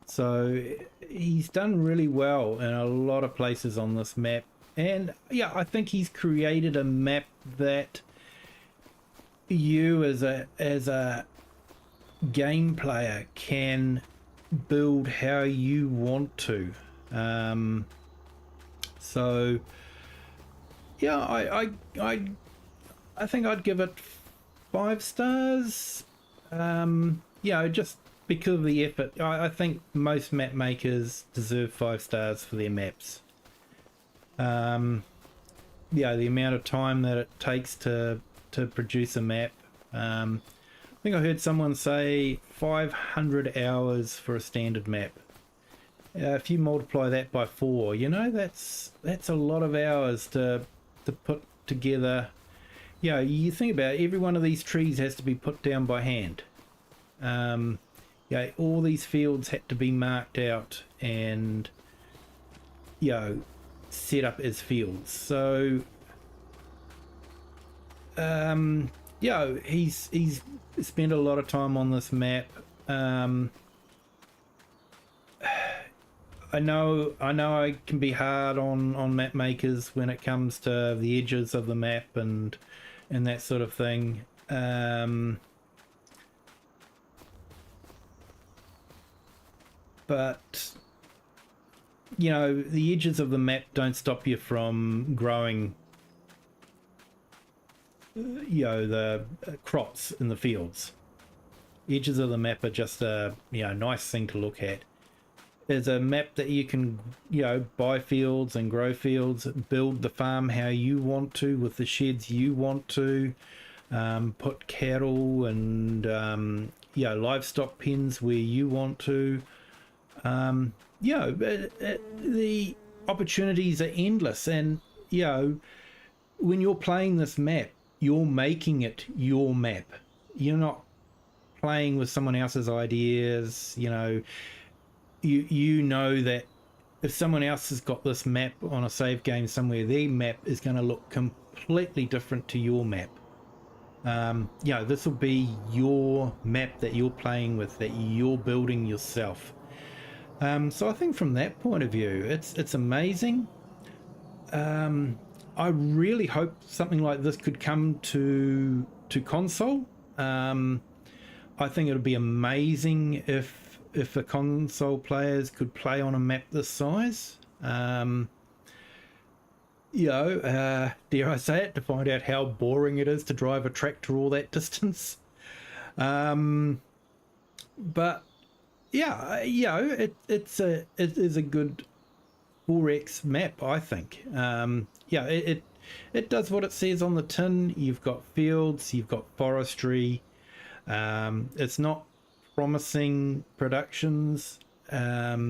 So he's done really well in a lot of places on this map, and yeah, I think he's created a map that you as a game player can build how you want to. So yeah, I think I'd give it 5 stars. You know, just because of the effort. I think most map makers deserve 5 stars for their maps. Yeah, the amount of time that it takes to produce a map. I think I heard someone say 500 hours for a standard map. If you multiply that by 4, you know, that's a lot of hours to put together. You know, you think about it, every one of these trees has to be put down by hand. Yeah, all these fields had to be marked out and, you know, set up as fields. So you know, he's spent a lot of time on this map. I know I can be hard on map makers when it comes to the edges of the map and that sort of thing. But you know, the edges of the map don't stop you from growing, you know, the crops in the fields. Edges of the map are just a, you know, nice thing to look at. There's a map that you can, you know, buy fields and grow fields, build the farm how you want to with the sheds you want to, put cattle and you know, livestock pens where you want to. You know, the opportunities are endless, and you know, when you're playing this map, you're making it your map. You're not playing with someone else's ideas. You know, you know that if someone else has got this map on a save game somewhere, their map is going to look completely different to your map. You know, this will be your map that you're playing with, that you're building yourself. So I think from that point of view, it's amazing. I really hope something like this could come to console. I think it would be amazing if the console players could play on a map this size. You know, dare I say it, to find out how boring it is to drive a tractor all that distance. But yeah, you know, it is a good 4X map, I think. Yeah, it does what it says on the tin. You've got fields, you've got forestry. It's not promising productions. Yeah,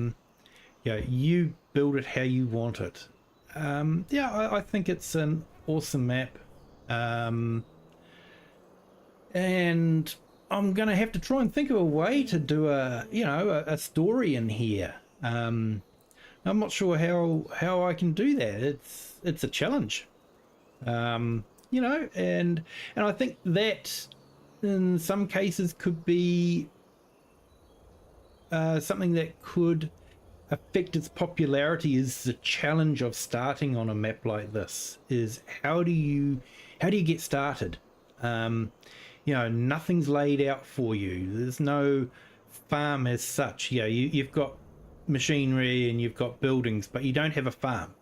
you build it how you want it. Yeah, I think it's an awesome map. And I'm going to have to try and think of a way to do a story in here. I'm not sure how I can do that. It's a challenge. And I think that in some cases could be something that could affect its popularity. Is the challenge of starting on a map like this is how do you get started? Nothing's laid out for you. There's no farm as such. You've got machinery and you've got buildings, but you don't have a farm.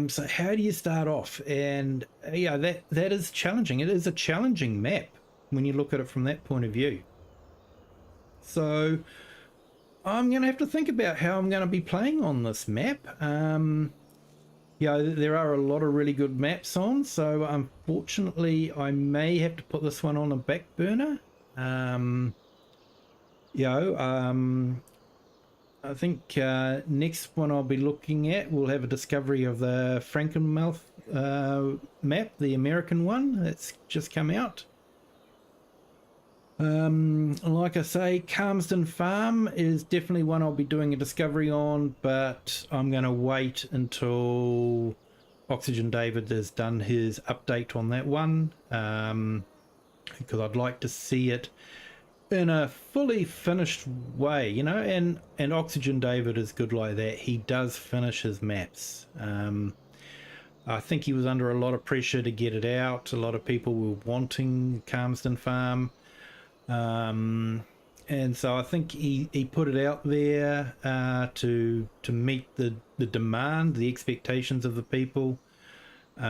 So how do you start off? And that is challenging. It is a challenging map when you look at it from that point of view. So I'm going to have to think about how I'm going to be playing on this map. There are a lot of really good maps on, so unfortunately I may have to put this one on a back burner. I think next one I'll be looking at, we'll have a discovery of the Frankenmouth map, the American one that's just come out. Like I say, Calmsden Farm is definitely one I'll be doing a discovery on, but I'm going to wait until Oxygen David has done his update on that one, because I'd like to see it in a fully finished way, and Oxygen David is good like that. He does finish his maps. I think he was under a lot of pressure to get it out. A lot of people were wanting Calmsden Farm. And so I think he put it out there to meet the demand, the expectations of the people. They've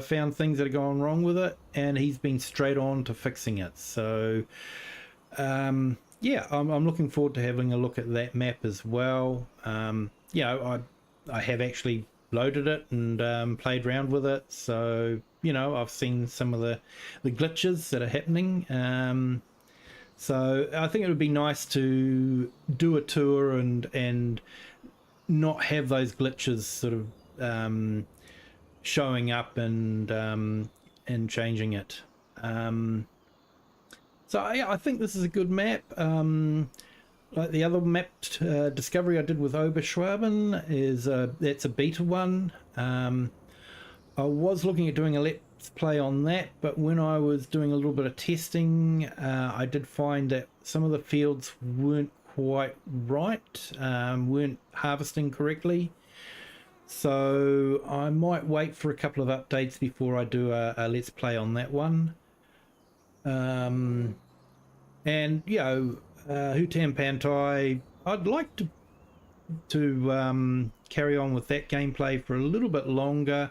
found things that are going wrong with it, and he's been straight on to fixing it. So I'm looking forward to having a look at that map as well. I have actually loaded it and played around with it, so I've seen some of the glitches that are happening. So I think it would be nice to do a tour and not have those glitches sort of showing up and changing it. I think this is a good map. Like the other map discovery I did with Oberschwaben is that's a beta one. I was looking at doing a let's play on that, but when I was doing a little bit of testing, I did find that some of the fields weren't quite right, weren't harvesting correctly. So I might wait for a couple of updates before I do a let's play on that one. Hutan Pantai, I'd like to carry on with that gameplay for a little bit longer,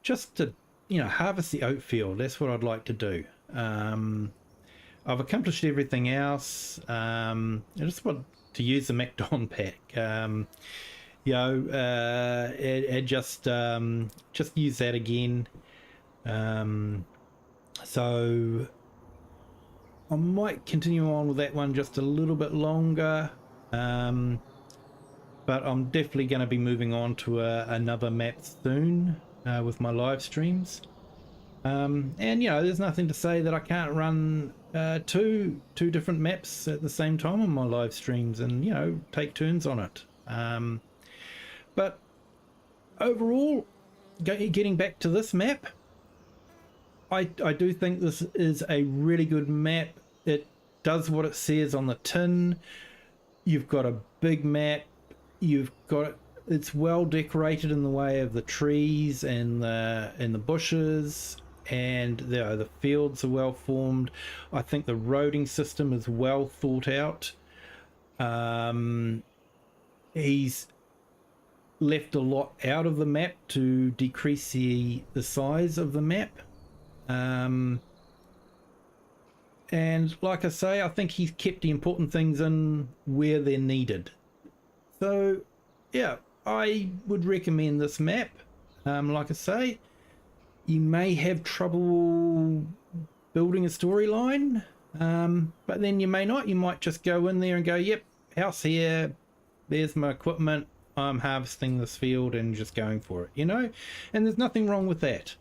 just to harvest the oat field. That's what I'd like to do. I've accomplished everything else. I just want to use the MacDon pack. Just use that again. So I might continue on with that one just a little bit longer, but I'm definitely going to be moving on to another map soon with my live streams. There's nothing to say that I can't run two different maps at the same time on my live streams and take turns on it. But overall, getting back to this map, I do think this is a really good map. It does what it says on the tin. You've got a big map. It's well decorated in the way of the trees and the bushes, and the fields are well formed. I think the roading system is well thought out. He's left a lot out of the map to decrease the size of the map. And like I say, I think he's kept the important things in where they're needed. So yeah, I would recommend this map. Like I say, you may have trouble building a storyline, but then you may not. You might just go in there and go, yep, house here, there's my equipment, I'm harvesting this field and just going for it, and there's nothing wrong with that.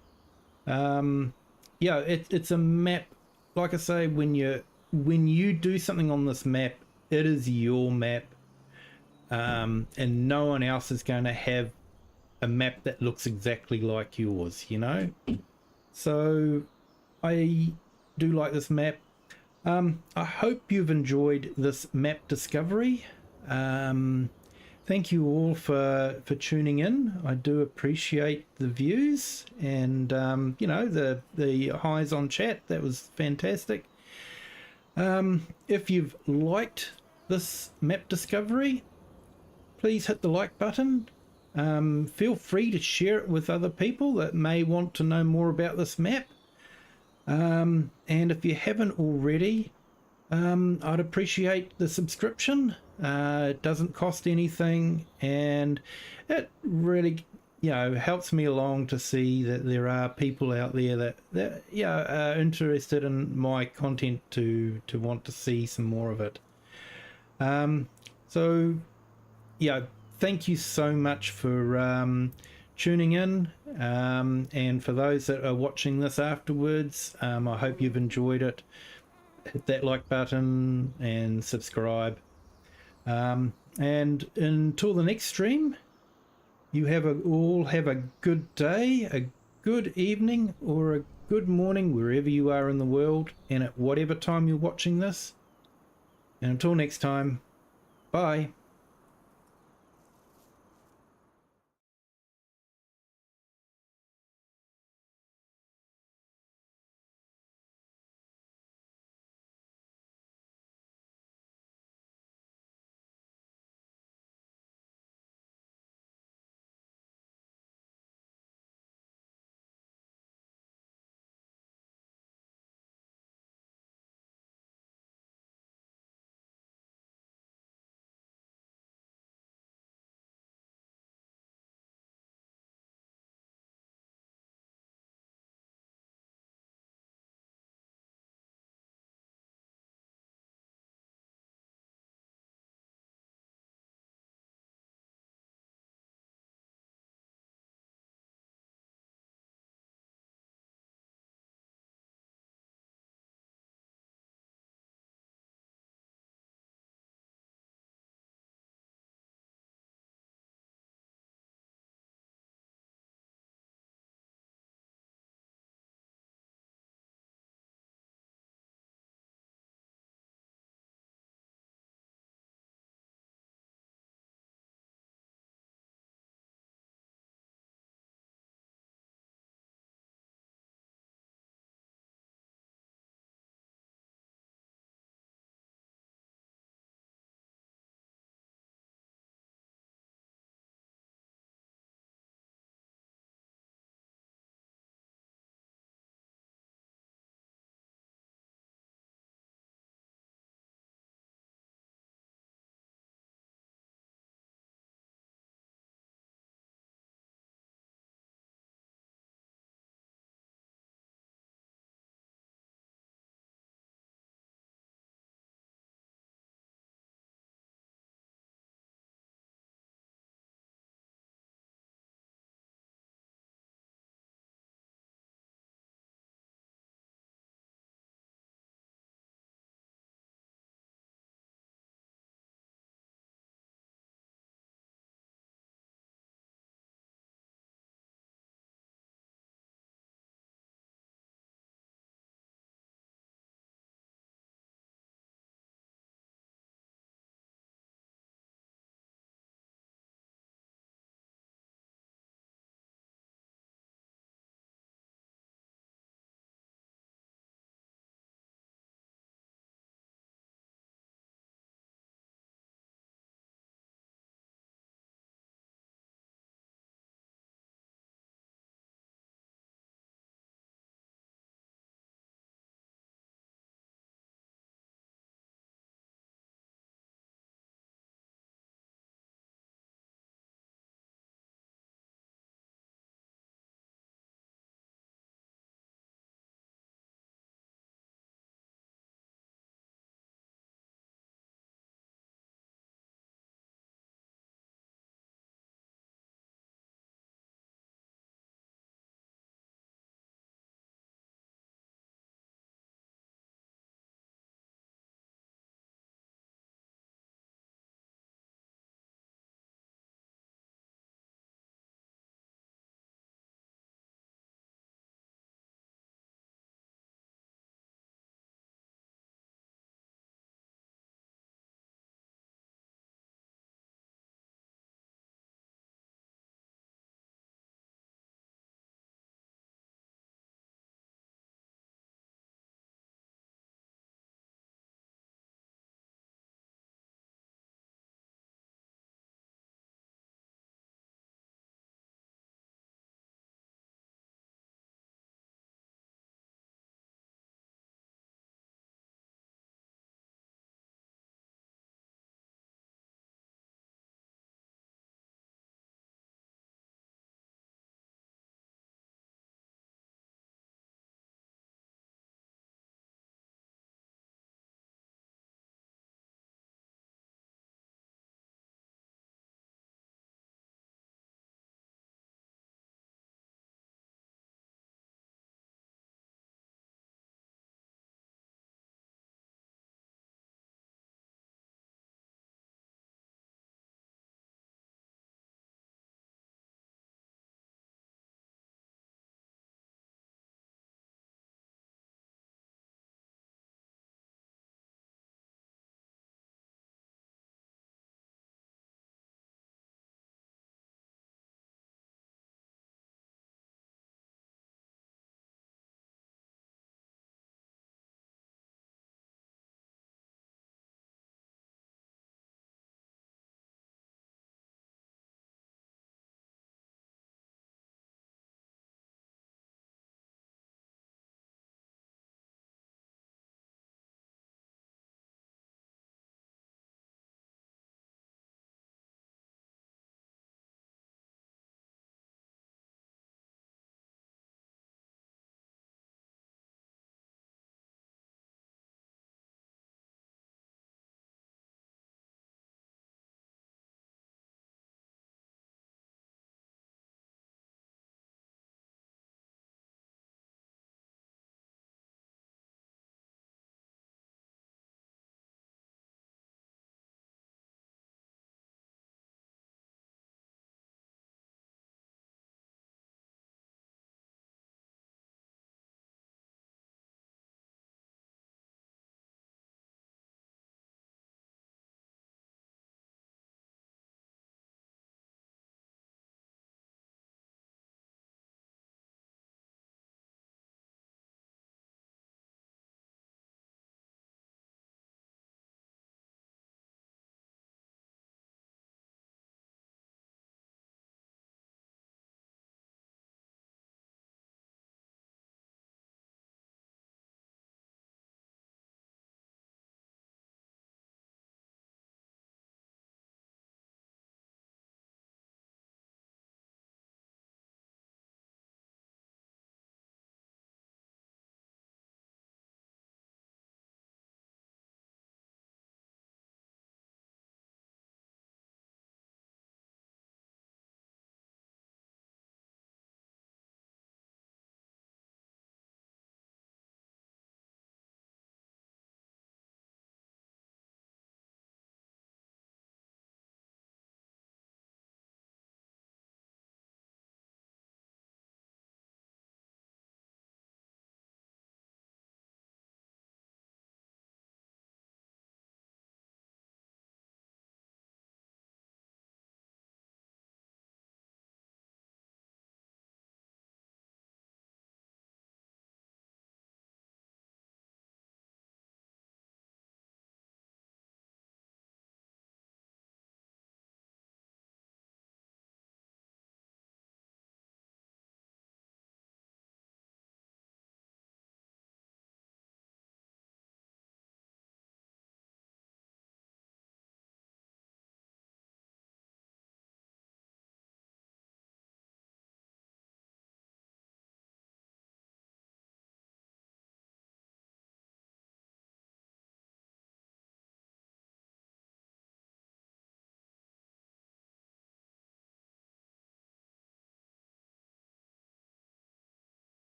Yeah, it's a map. Like I say, when you do something on this map, it is your map, and no one else is going to have a map that looks exactly like yours, you know. So I do like this map. I hope you've enjoyed this map discovery. Thank you all for tuning in. I do appreciate the views and you know, the highs on chat. That was fantastic. If you've liked this map discovery, please hit the like button. Feel free to share it with other people that may want to know more about this map. And if you haven't already, I'd appreciate the subscription. It doesn't cost anything, and it really, you know, helps me along to see that there are people out there that are interested in my content to want to see some more of it. So yeah, thank you so much for tuning in, and for those that are watching this afterwards, I hope you've enjoyed it. Hit that like button and subscribe, and until the next stream, you all have a good day, a good evening, or a good morning wherever you are in the world and at whatever time you're watching this. And until next time, bye.